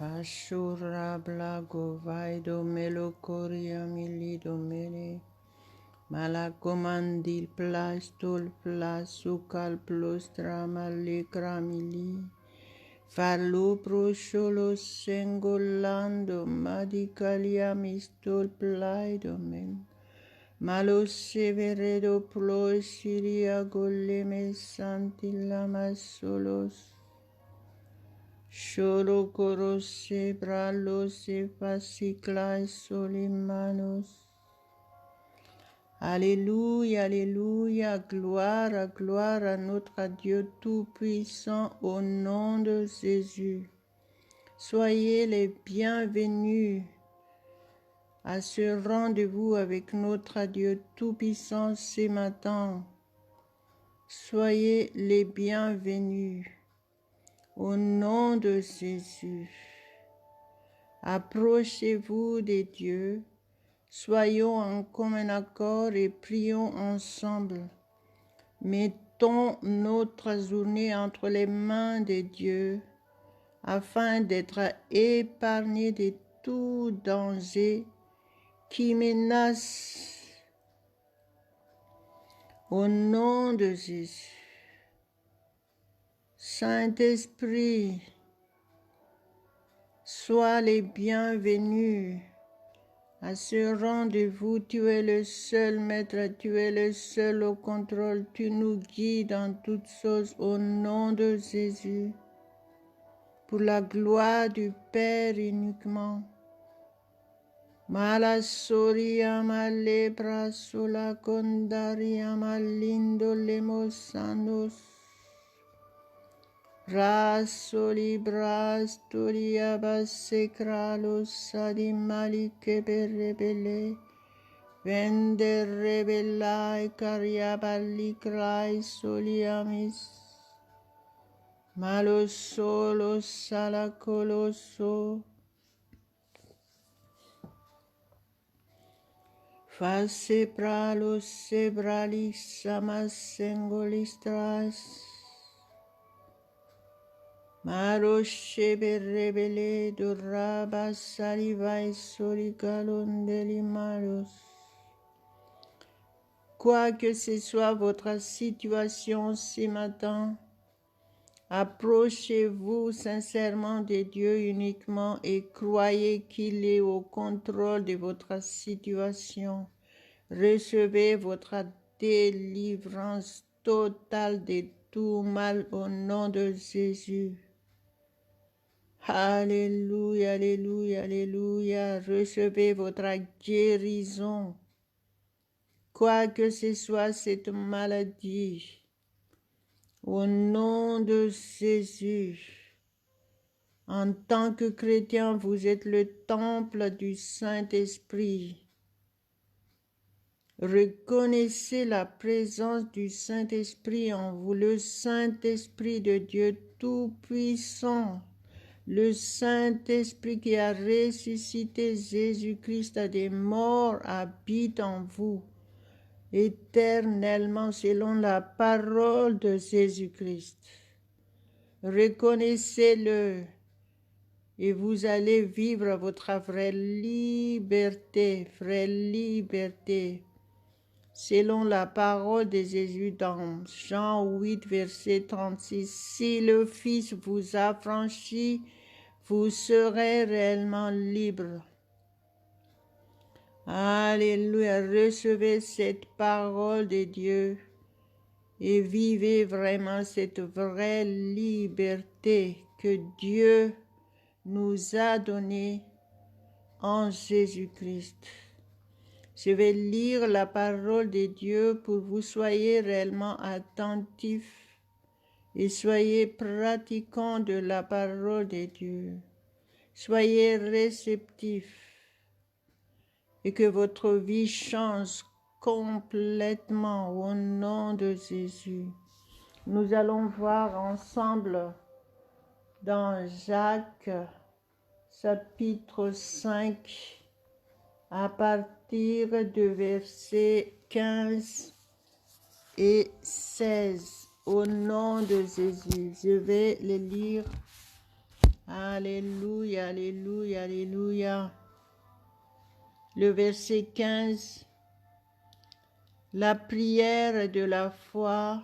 Ashura blago vaido melocoria milido mele. Malacomandil plastol plasucal plostra malecramili. Fallo prosciolo sengolando madicalia mistol plaido men. Malo severedo plosiria goleme santillama solos. Solo corose bralos e fasciclae solimanos. Alléluia, alléluia, gloire à notre Dieu Tout-Puissant au nom de Jésus. Soyez les bienvenus à ce rendez-vous avec notre Dieu Tout-Puissant ce matin. Soyez les bienvenus. Au nom de Jésus, approchez-vous de Dieu, soyons en commun accord et prions ensemble. Mettons notre journée entre les mains de Dieu, afin d'être épargnés de tout danger qui menace. Au nom de Jésus. Saint-Esprit, sois les bienvenus à ce rendez-vous. Tu es le seul maître, tu es le seul au contrôle. Tu nous guides dans toutes choses au nom de Jésus. Pour la gloire du Père uniquement. Malasoria malebra sola condaria malindo lemosanos. Rasoli brastoria basecralos sadimali che per rebele vende rebellai cariaballi crai soliamis malo solo sala colosso face pralos sebralis amas sengolistras Maroshe berrebele duraba salivai soligalon delimaros. Quoi que ce soit votre situation ce matin, approchez-vous sincèrement de Dieu uniquement et croyez qu'il est au contrôle de votre situation. Recevez votre délivrance totale de tout mal au nom de Jésus. Alléluia, alléluia, alléluia. Recevez votre guérison. Quoi que ce soit cette maladie, au nom de Jésus. En tant que chrétien, vous êtes le temple du Saint-Esprit. Reconnaissez la présence du Saint-Esprit en vous, le Saint-Esprit de Dieu Tout-Puissant. Le Saint-Esprit qui a ressuscité Jésus-Christ des morts habite en vous, éternellement selon la parole de Jésus-Christ. Reconnaissez-le et vous allez vivre votre vraie liberté, selon la parole de Jésus dans Jean 8, verset 36. Si le Fils vous affranchit, vous serez réellement libre. Alléluia, recevez cette parole de Dieu et vivez vraiment cette vraie liberté que Dieu nous a donnée en Jésus-Christ. Je vais lire la parole de Dieu pour que vous soyez réellement attentifs et soyez pratiquants de la parole de Dieu. Soyez réceptifs et que votre vie change complètement au nom de Jésus. Nous allons voir ensemble dans Jacques chapitre 5 à partir de versets 15 et 16. Au nom de Jésus, je vais les lire Alléluia, alléluia, alléluia. Le verset 15. La prière de la foi.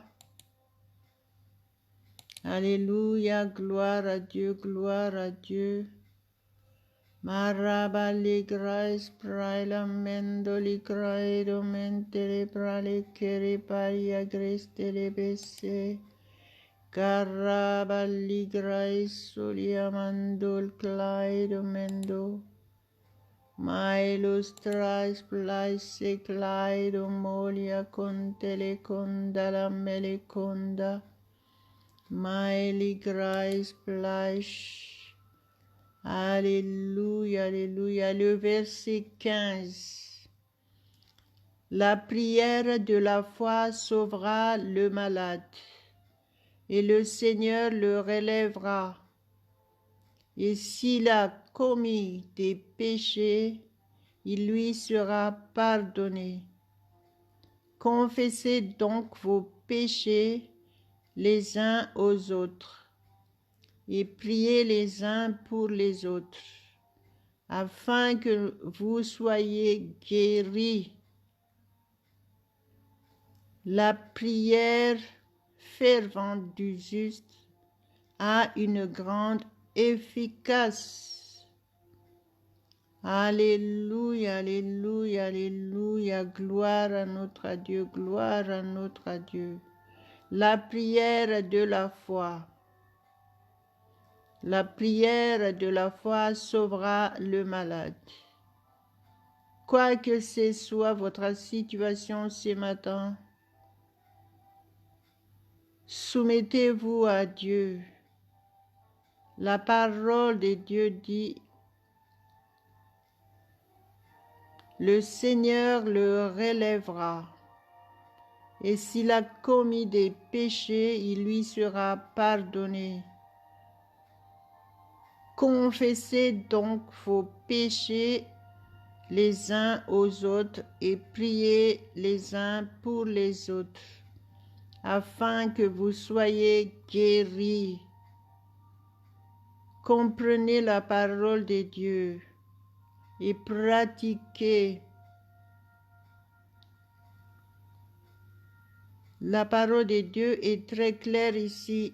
Alléluia, gloire à Dieu, gloire à Dieu. Maraba ligrais praila mendoli craido mentere prale kere paria grestere besse. Caraba ligrais solia mandol claido mendo. Maelus trais plaise claido molia con teleconda la meleconda. Maeli grais plaise. Alléluia, alléluia. Le verset 15. La prière de la foi sauvera le malade, et le Seigneur le relèvera. Et s'il a commis des péchés, il lui sera pardonné. Confessez donc vos péchés les uns aux autres, et priez les uns pour les autres, afin que vous soyez guéris. La prière fervente du juste a une grande efficace. Alléluia, alléluia, alléluia, gloire à notre Dieu, gloire à notre Dieu. La prière de la foi. La prière de la foi sauvera le malade. Quoi que ce soit votre situation ce matin, soumettez-vous à Dieu. La parole de Dieu dit, le Seigneur le relèvera, et s'il a commis des péchés, il lui sera pardonné. Confessez donc vos péchés les uns aux autres et priez les uns pour les autres, afin que vous soyez guéris. Comprenez la parole de Dieu et pratiquez. La parole de Dieu est très claire ici.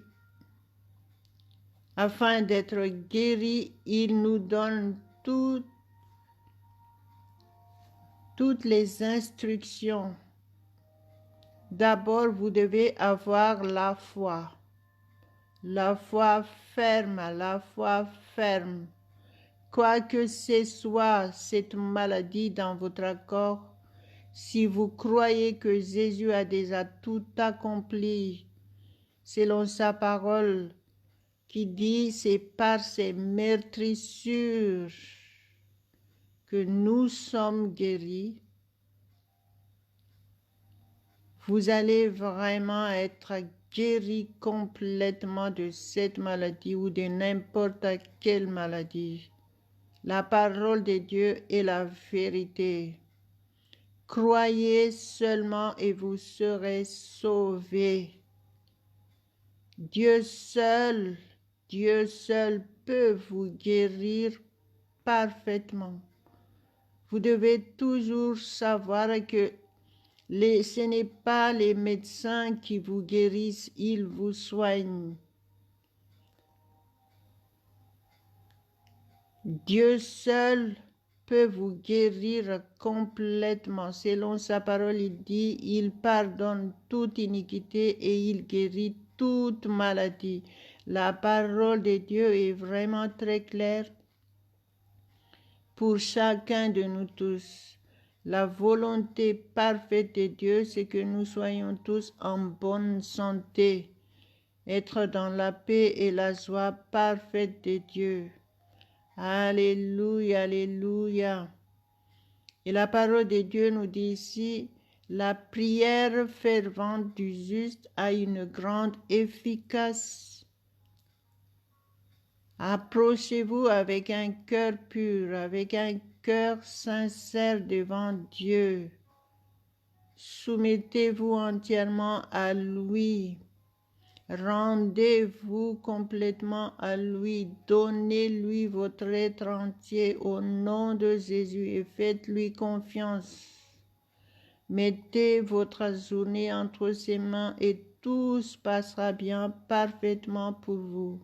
Afin d'être guéris, il nous donne toutes les instructions. D'abord, vous devez avoir la foi. La foi ferme, la foi ferme. Quoi que ce soit cette maladie dans votre corps, si vous croyez que Jésus a déjà tout accompli, selon sa parole, qui dit c'est par ses meurtrissures que nous sommes guéris, vous allez vraiment être guéri complètement de cette maladie ou de n'importe quelle maladie. La parole de Dieu est la vérité. Croyez seulement et vous serez sauvés. Dieu seul peut vous guérir parfaitement. Vous devez toujours savoir que ce n'est pas les médecins qui vous guérissent, ils vous soignent. Dieu seul peut vous guérir complètement. Selon sa parole, il dit, il pardonne toute iniquité et il guérit toute maladie. La parole de Dieu est vraiment très claire pour chacun de nous tous. La volonté parfaite de Dieu, c'est que nous soyons tous en bonne santé, être dans la paix et la joie parfaite de Dieu. Alléluia, alléluia. Et la parole de Dieu nous dit ici, la prière fervente du juste a une grande efficace. Approchez-vous avec un cœur pur, avec un cœur sincère devant Dieu. Soumettez-vous entièrement à lui. Rendez-vous complètement à lui, donnez-lui votre être entier au nom de Jésus et faites-lui confiance. Mettez votre journée entre ses mains et tout se passera bien parfaitement pour vous.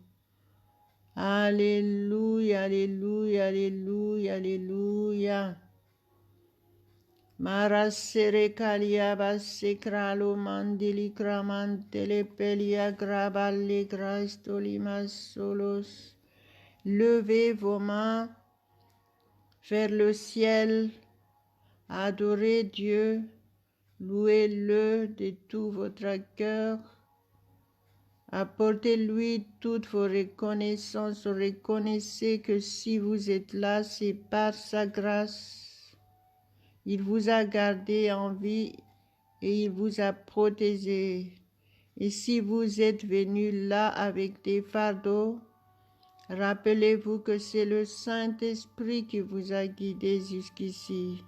Alléluia, alléluia, alléluia, alléluia. Marasere kalia basekralo mandili kramantele pelia graballe grastolimas solos. Levez vos mains vers le ciel, adorez Dieu, louez-le de tout votre cœur, apportez-lui toutes vos reconnaissances, reconnaissez que si vous êtes là, c'est par sa grâce. Il vous a gardé en vie et il vous a protégé. Et si vous êtes venu là avec des fardeaux, rappelez-vous que c'est le Saint-Esprit qui vous a guidé jusqu'ici.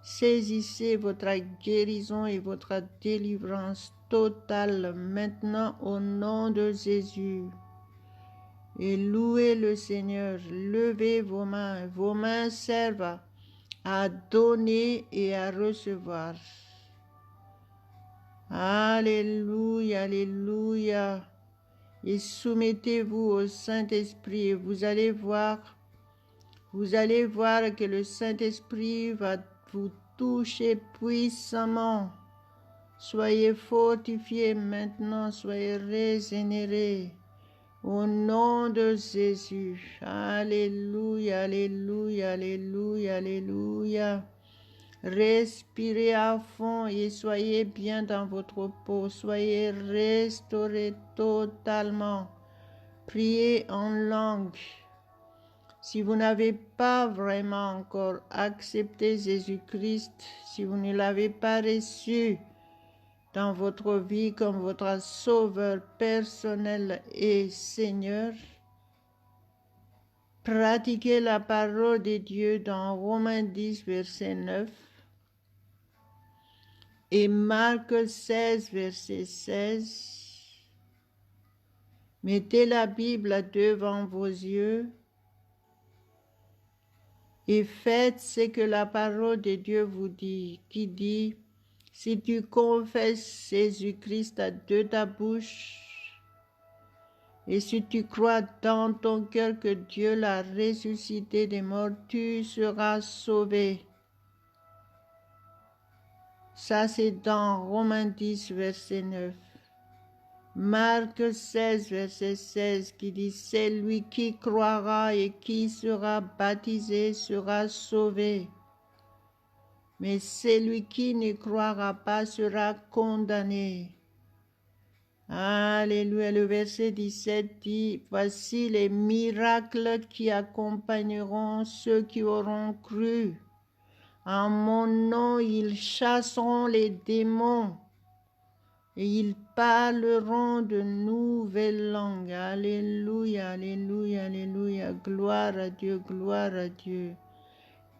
Saisissez votre guérison et votre délivrance totale maintenant au nom de Jésus. Et louez le Seigneur, levez vos mains servent à donner et à recevoir. Alléluia, alléluia. Et soumettez-vous au Saint-Esprit et vous allez voir que le Saint-Esprit va vous toucher puissamment. Soyez fortifiés maintenant, soyez régénérés. Au nom de Jésus. Alléluia, alléluia, alléluia, alléluia. Respirez à fond et soyez bien dans votre peau. Soyez restaurés totalement. Priez en langue. Si vous n'avez pas vraiment encore accepté Jésus-Christ, si vous ne l'avez pas reçu dans votre vie comme votre sauveur personnel et Seigneur, pratiquez la parole de Dieu dans Romains 10, verset 9 et Marc 16, verset 16. Mettez la Bible devant vos yeux et faites ce que la parole de Dieu vous dit, qui dit: si tu confesses Jésus-Christ de ta bouche et si tu crois dans ton cœur que Dieu l'a ressuscité des morts, tu seras sauvé. Ça, c'est dans Romains 10, verset 9. Marc 16, verset 16, qui dit: celui qui croira et qui sera baptisé sera sauvé. Mais celui qui ne croira pas sera condamné. Alléluia. Le verset 17 dit: voici les miracles qui accompagneront ceux qui auront cru. En mon nom, ils chasseront les démons et ils parleront de nouvelles langues. Alléluia, alléluia, alléluia. Gloire à Dieu, gloire à Dieu.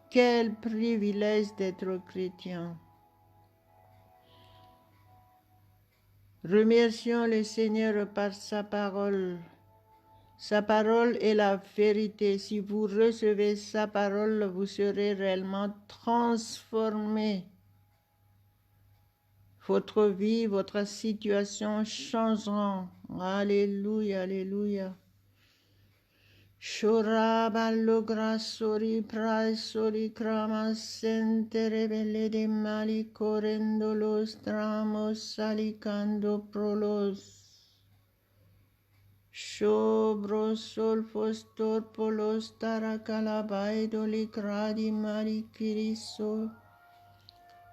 Quel privilège d'être chrétien. Remercions le Seigneur par sa parole. Sa parole est la vérité. Si vous recevez sa parole, vous serez réellement transformés. Votre vie, votre situation changeront. Alléluia, alléluia. Shora ballo grassori praisori crama sentere belle de mali correndo los tramos salicando prolos. Shobro sol fostor polos taracalabaido li cradi mali kiriso.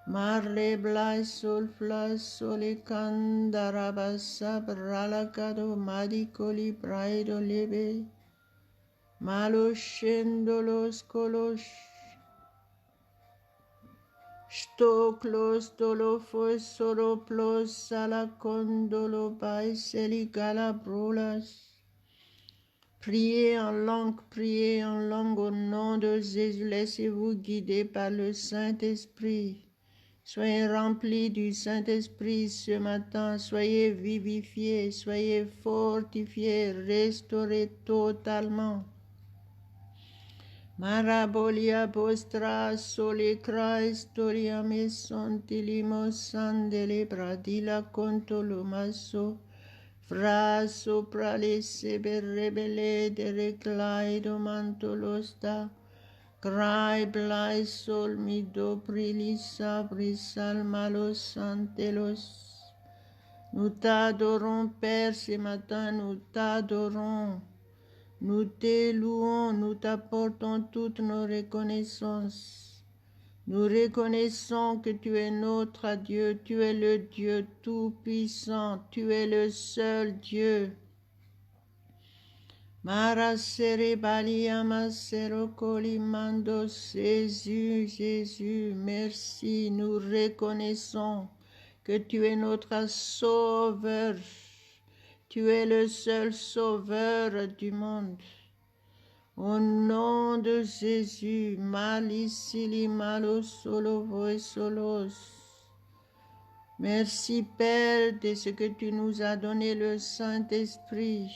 Marle blai sol flas sole candarabassa bralacado madicoli braido lebe. Malo scendo los colos, stoclos dolofos soroplos salacondolo paiseli calabrolas. Priez en langue au nom de Jésus, laissez-vous guider par le Saint-Esprit. Soyez remplis du Saint-Esprit ce matin. Soyez vivifiés, soyez fortifiés, restaurés totalement. Marabolia postra sole Christoria me sontilimos sandele bradila contolumaso. Fra sopra le seber rebele de reclaido mantolosta. Crai blai sol mi do prilisa brisal malos santelos. Nous t'adorons, Père, ce matin, nous t'adorons. Nous te louons, nous t'apportons toutes nos reconnaissances. Nous reconnaissons que tu es notre Dieu, tu es le Dieu tout-puissant, tu es le seul Dieu. Marasere baliamasero colimando, Jésus, Jésus, merci, nous reconnaissons que tu es notre sauveur. Tu es le seul sauveur du monde. Au nom de Jésus, malicili malos solo voi solos. Merci Père de ce que tu nous as donné le Saint-Esprit.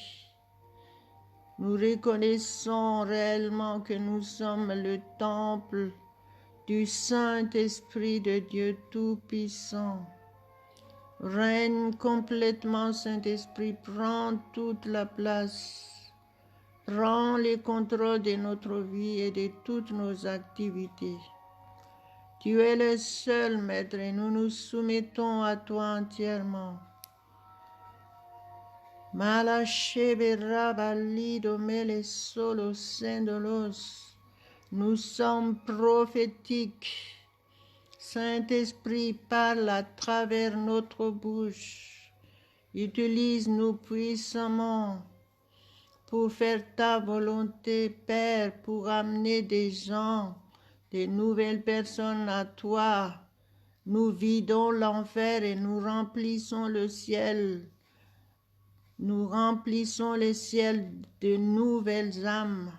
Nous reconnaissons réellement que nous sommes le temple du Saint-Esprit de Dieu Tout-Puissant. Règne complètement, Saint-Esprit, prends toute la place. Prends le contrôle de notre vie et de toutes nos activités. Tu es le seul Maître et nous nous soumettons à toi entièrement. Malacheberaballido mele solo sendolos. Nous sommes prophétiques. Saint-Esprit, parle à travers notre bouche. Utilise-nous puissamment pour faire ta volonté, Père, pour amener des gens, des nouvelles personnes à toi. Nous vidons l'enfer et nous remplissons le ciel. Nous remplissons le ciel de nouvelles âmes.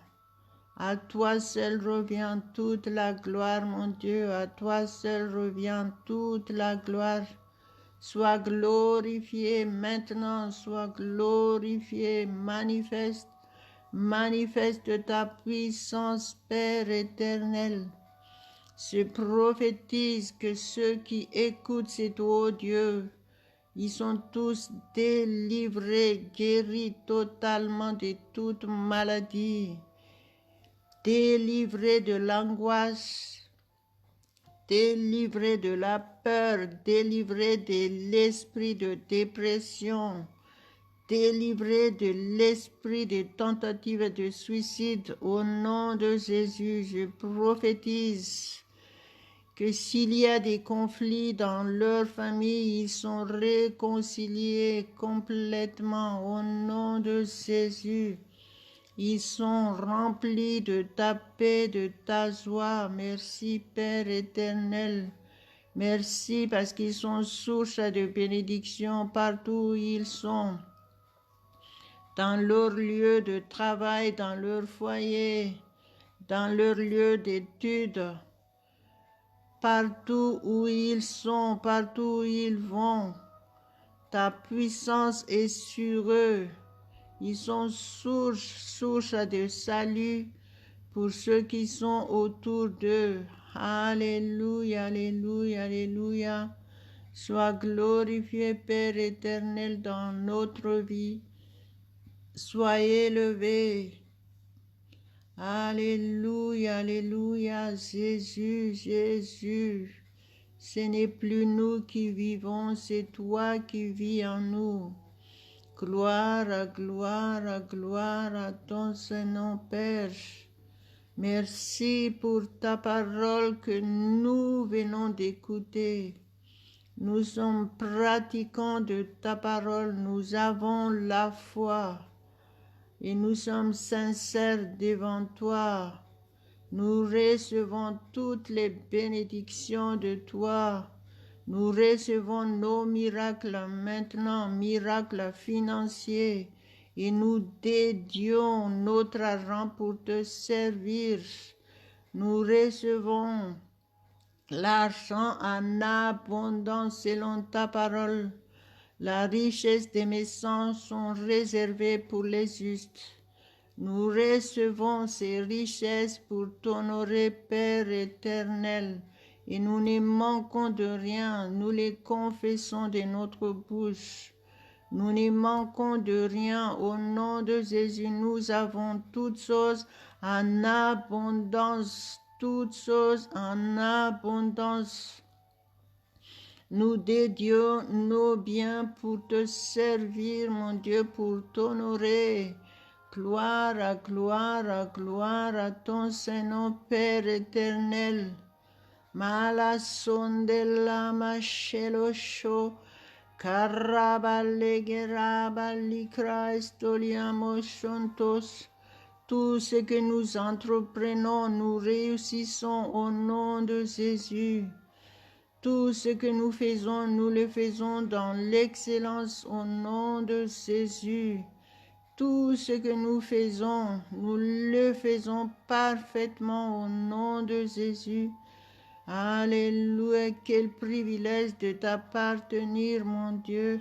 À toi seul revient toute la gloire, mon Dieu. À toi seul revient toute la gloire. Sois glorifié maintenant, sois glorifié, manifeste ta puissance, Père éternel. Je prophétise que ceux qui écoutent cet Dieu, ils sont tous délivrés, guéris totalement de toute maladie, délivrés de l'angoisse, délivrés de la peur, délivrés de l'esprit de dépression, délivrés de l'esprit de tentative de suicide. Au nom de Jésus, je prophétise que s'il y a des conflits dans leur famille, ils sont réconciliés complètement au nom de Jésus. Ils sont remplis de ta paix, de ta joie. Merci Père éternel. Merci parce qu'ils sont source de bénédiction partout où ils sont. Dans leur lieu de travail, dans leur foyer, dans leur lieu d'études, partout où ils sont, partout où ils vont, ta puissance est sur eux. Ils sont source de salut pour ceux qui sont autour d'eux. Alléluia, alléluia, alléluia. Sois glorifié, Père éternel, dans notre vie. Sois élevé. Alléluia, alléluia, Jésus, Jésus. Ce n'est plus nous qui vivons, c'est toi qui vis en nous. Gloire, gloire, gloire à ton Saint-Nom, Père. Merci pour ta parole que nous venons d'écouter. Nous sommes pratiquants de ta parole, nous avons la foi et nous sommes sincères devant toi. Nous recevons toutes les bénédictions de toi. Nous recevons nos miracles maintenant, miracles financiers, et nous dédions notre argent pour te servir. Nous recevons l'argent en abondance selon ta parole. La richesse de mes sens sont réservées pour les justes. Nous recevons ces richesses pour t'honorer, Père éternel, et nous ne manquons de rien, nous les confessons de notre bouche. Nous ne manquons de rien, au nom de Jésus, nous avons toutes choses en abondance, toutes choses en abondance. Nous dédions nos biens pour te servir, mon Dieu, pour t'honorer. Gloire à gloire à gloire à ton Saint-Nom, Père éternel. Mala sondela machelo sho, carabalegerabali Christoliamos chantos. Tout ce que nous entreprenons, nous réussissons au nom de Jésus. Tout ce que nous faisons, nous le faisons dans l'excellence au nom de Jésus. Tout ce que nous faisons, nous le faisons parfaitement au nom de Jésus. Alléluia, quel privilège de t'appartenir, mon Dieu.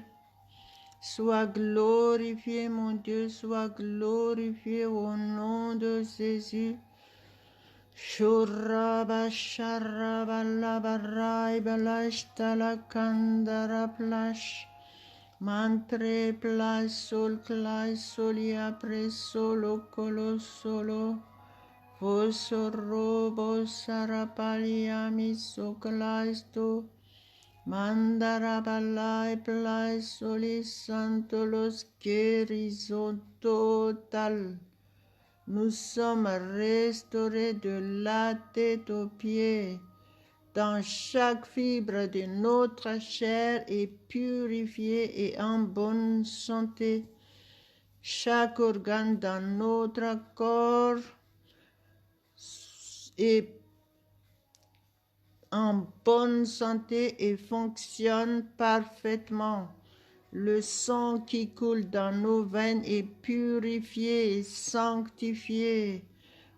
Sois glorifié, mon Dieu, sois glorifié au nom de Jésus. Shuraba sharaba labarai balashtala kandara plash. Mantre plas sol clay solia presolo colo solo. Vosorobo sarapaliami soclaisto. Mandarabalai plai soli santolos guérison total. Nous sommes restaurés de la tête aux pieds. Dans chaque fibre de notre chair est purifiée et en bonne santé. Chaque organe dans notre corps est en bonne santé et fonctionne parfaitement. Le sang qui coule dans nos veines est purifié et sanctifié.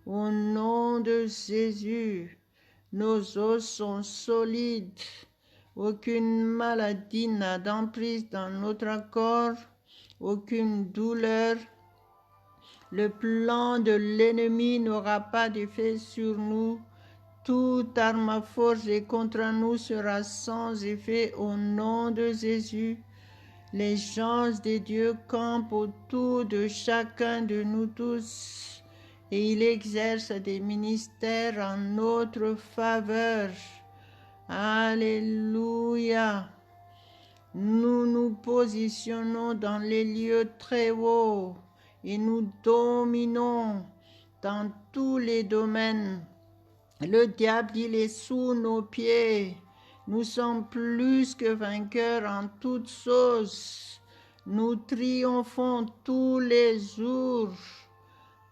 Au nom de Jésus, nos os sont solides. Aucune maladie n'a d'emprise dans notre corps, aucune douleur. Le plan de l'ennemi n'aura pas d'effet sur nous. Toute arme forgée contre nous sera sans effet au nom de Jésus. Les anges de Dieu campent autour de chacun de nous tous et il exerce des ministères en notre faveur. Alléluia. Nous nous positionnons dans les lieux très hauts et nous dominons dans tous les domaines. Le diable, il est sous nos pieds. Nous sommes plus que vainqueurs en toutes choses. Nous triomphons tous les jours.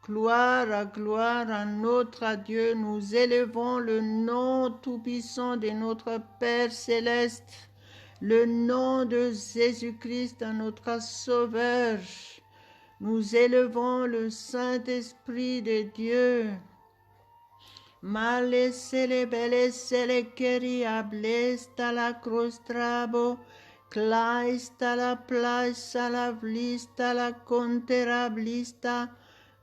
Gloire à notre Dieu. Nous élevons le nom tout-puissant de notre Père céleste, le nom de Jésus-Christ, notre Sauveur. Nous élevons le Saint-Esprit de Dieu. Male sele bele sele keria blesta la crostrabo, claista la plaisa la vlista la conterablista,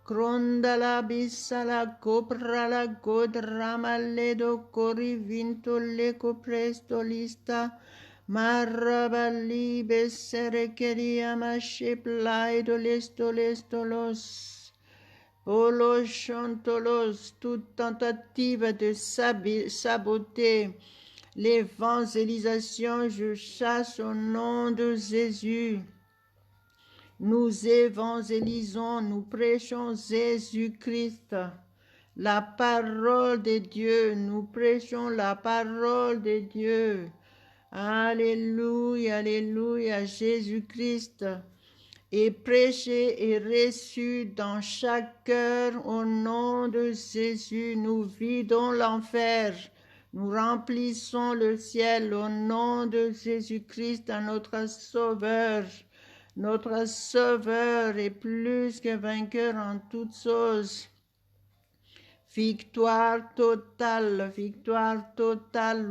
cronda la bissa la copra la godrama ledo cori vinto leco presto lista, marabali besere keria mashe plaido lestolos. Olos chantolos, toute tentative de saboter l'évangélisation, je chasse au nom de Jésus. Nous évangélisons, nous prêchons Jésus-Christ, la parole de Dieu, nous prêchons la parole de Dieu. Alléluia, alléluia, Jésus-Christ est prêché et reçu dans chaque cœur au nom de Jésus. Nous vidons l'enfer, nous remplissons le ciel au nom de Jésus-Christ, notre Sauveur. Notre Sauveur est plus que vainqueur en toutes choses. Victoire totale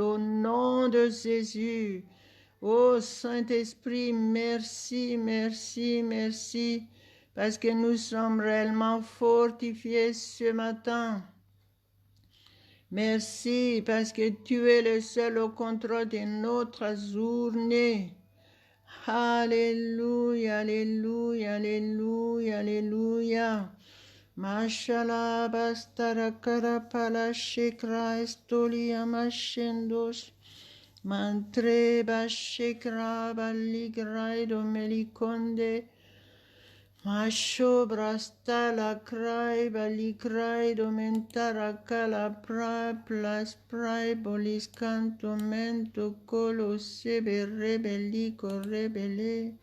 au nom de Jésus. Ô Saint-Esprit, merci, merci, merci, parce que nous sommes réellement fortifiés ce matin. Merci, parce que tu es le seul au contrôle de notre journée. Alléluia, alléluia, alléluia, alléluia. Mashallah, bastara karapala shekra estolia mashendos. Mantre bashekra baligraido melikonde. Masho brasta la crai balicrai domentara cala pra plas prai bolis canto mento colo sebe rebelico rebele.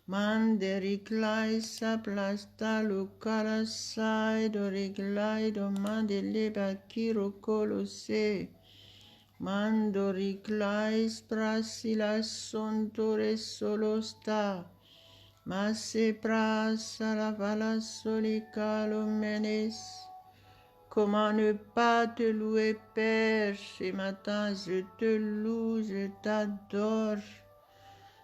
Mandericlai saplasta lucala saido reglaido mandele bakiro colo se. Mandoriclai sprasila sontore solo sta. Masse prasa la vala solicalo menes. Comment ne pas te louer, Père, ce matin, je te loue, je t'adore.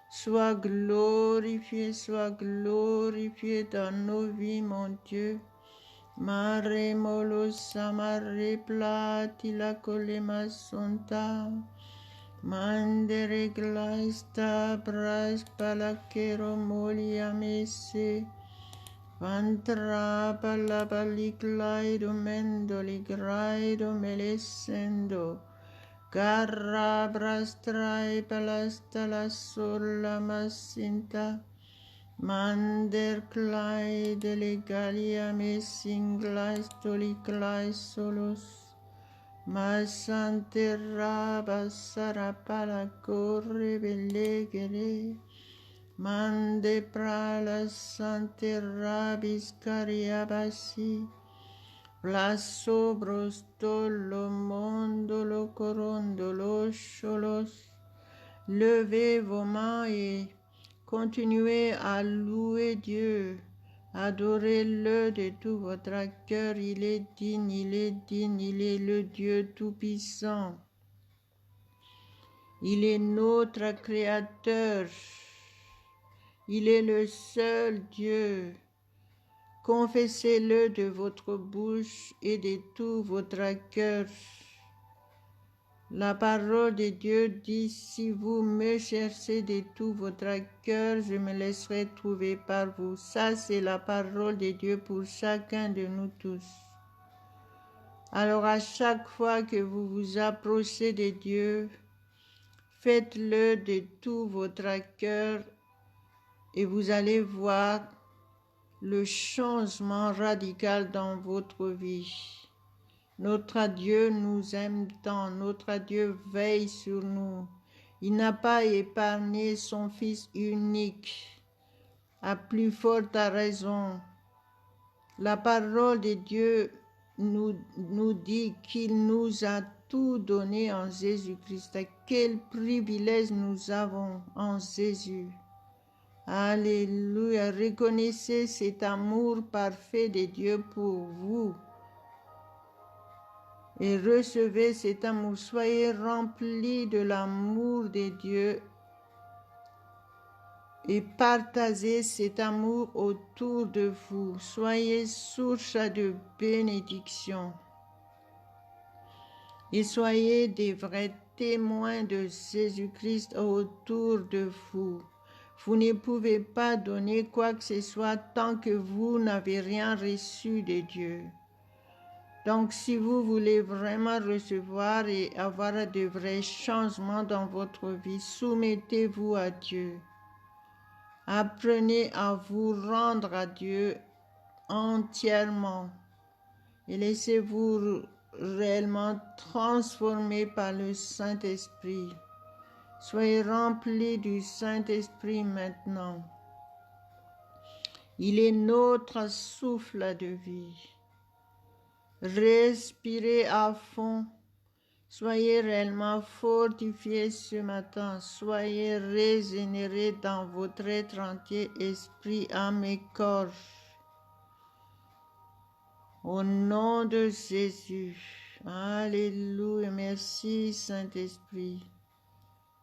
Sois glorifié dans nos vies, mon Dieu. Mare molo samare plati la colema sonta. Mandere glaista bras palakero molia mese. Vantra palabaliglaido mendoligraido melescendo. Garra brastrai palasta la sola masinta. Mander clai delegalia mesinglais toliclai solos. Ma santerra basara pala corre belegere. Mande prala santerra biscaria basi. Plaso brostolo mondo lo corondo lo cholos. Levez vos mains et continuez à louer Dieu. Adorez-le de tout votre cœur, il est digne, il est le Dieu Tout-Puissant. Il est notre Créateur, il est le seul Dieu. Confessez-le de votre bouche et de tout votre cœur. La parole de Dieu dit, si vous me cherchez de tout votre cœur, je me laisserai trouver par vous. Ça, c'est la parole de Dieu pour chacun de nous tous. Alors, à chaque fois que vous vous approchez de Dieu, faites-le de tout votre cœur et vous allez voir le changement radical dans votre vie. Notre Dieu nous aime tant, notre Dieu veille sur nous. Il n'a pas épargné son Fils unique. À plus forte raison, la parole de Dieu nous dit qu'il nous a tout donné en Jésus-Christ. Quel privilège nous avons en Jésus. Alléluia. Reconnaissez cet amour parfait de Dieu pour vous. Et recevez cet amour. Soyez remplis de l'amour de Dieu et partagez cet amour autour de vous. Soyez source de bénédiction et soyez des vrais témoins de Jésus-Christ autour de vous. Vous ne pouvez pas donner quoi que ce soit tant que vous n'avez rien reçu de Dieu. Donc, si vous voulez vraiment recevoir et avoir de vrais changements dans votre vie, soumettez-vous à Dieu. Apprenez à vous rendre à Dieu entièrement et laissez-vous réellement transformer par le Saint-Esprit. Soyez remplis du Saint-Esprit maintenant. Il est notre souffle de vie. Respirez à fond. Soyez réellement fortifiés ce matin. Soyez régénérés dans votre être entier, esprit, âme et corps. Au nom de Jésus. Alléluia. Merci Saint-Esprit.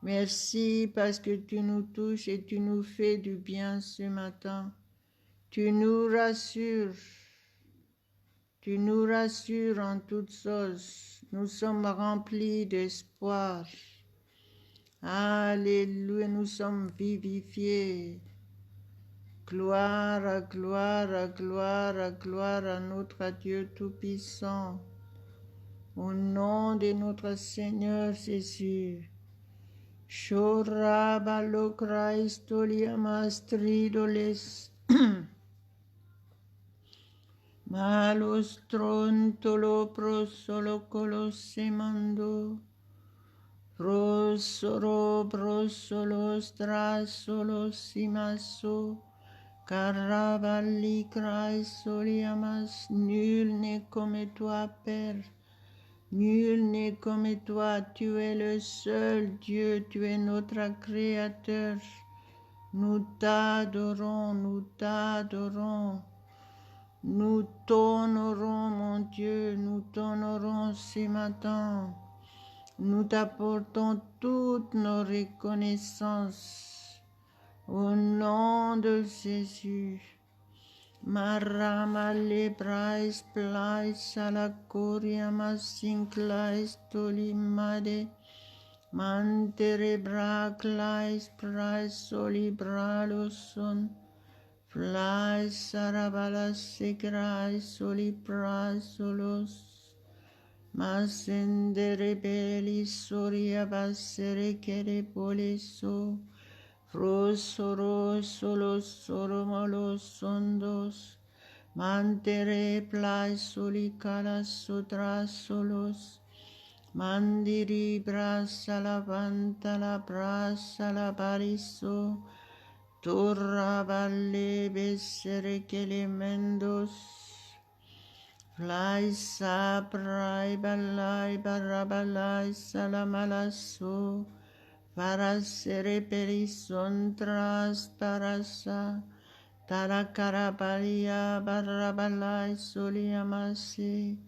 Merci parce que tu nous touches et tu nous fais du bien ce matin. Tu nous rassures. Tu nous rassures en toutes choses. Nous sommes remplis d'espoir. Alléluia, nous sommes vivifiés. Gloire, gloire, gloire, gloire à notre Dieu Tout-Puissant. Au nom de notre Seigneur Jésus. Shora balokra istolia mastridoles. Malos trontolo prosolo colosemando. Prosoro prosolos trasolos simaso. Caravali craisoliamas. Nul n'est comme toi, Père. Nul n'est comme toi, tu es le seul Dieu, tu es notre Créateur. Nous t'adorons, nous t'adorons. Nous t'honorons, mon Dieu, nous t'honorons ce matin. Nous t'apportons toutes nos reconnaissances. Au nom de Jésus. Marama lebrais plais salacoria masinclais tolimade mantere braclais prais solibraloson plais sarabalas segrais soliprais solos masendere belis soria basere kere poliso Rosoros solos soromolos sondos, mantere plai solicalas sotras solos, mandiri brasa la vanta la brasa la bariso, torra valle bessere che le mendos, plai saprai balai barabalai salamalasso, Parasere perison tras parasa, tarakarabalia barabalai soliamasi,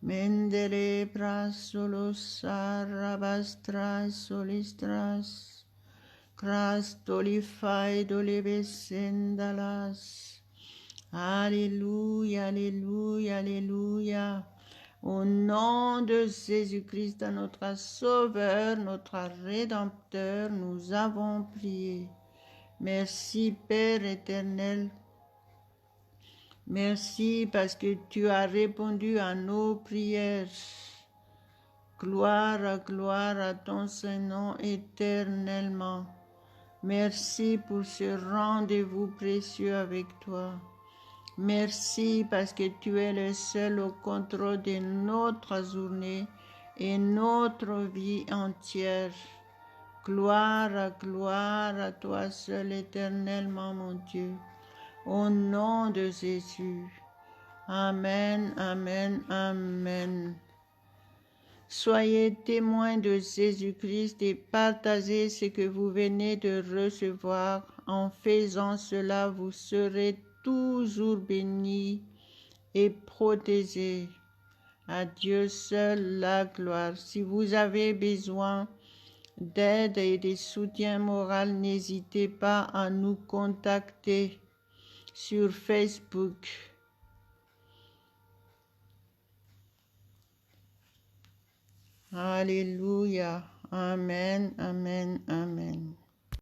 mendere prasolos arabastras solistras, crastolifai dolebesendalas. Alléluia, alléluia, alléluia. Au nom de Jésus-Christ, notre Sauveur, notre Rédempteur, nous avons prié. Merci Père éternel. Merci parce que tu as répondu à nos prières. Gloire à ton Saint-Nom éternellement. Merci pour ce rendez-vous précieux avec toi. Merci parce que tu es le seul au contrôle de notre journée et notre vie entière. Gloire à toi seul éternellement, mon Dieu. Au nom de Jésus. Amen, amen, amen. Soyez témoins de Jésus-Christ et partagez ce que vous venez de recevoir. En faisant cela, vous serez toujours bénis et protégés. À Dieu seul la gloire. Si vous avez besoin d'aide et de soutien moral, n'hésitez pas à nous contacter sur Facebook. Alléluia. Amen, amen, amen.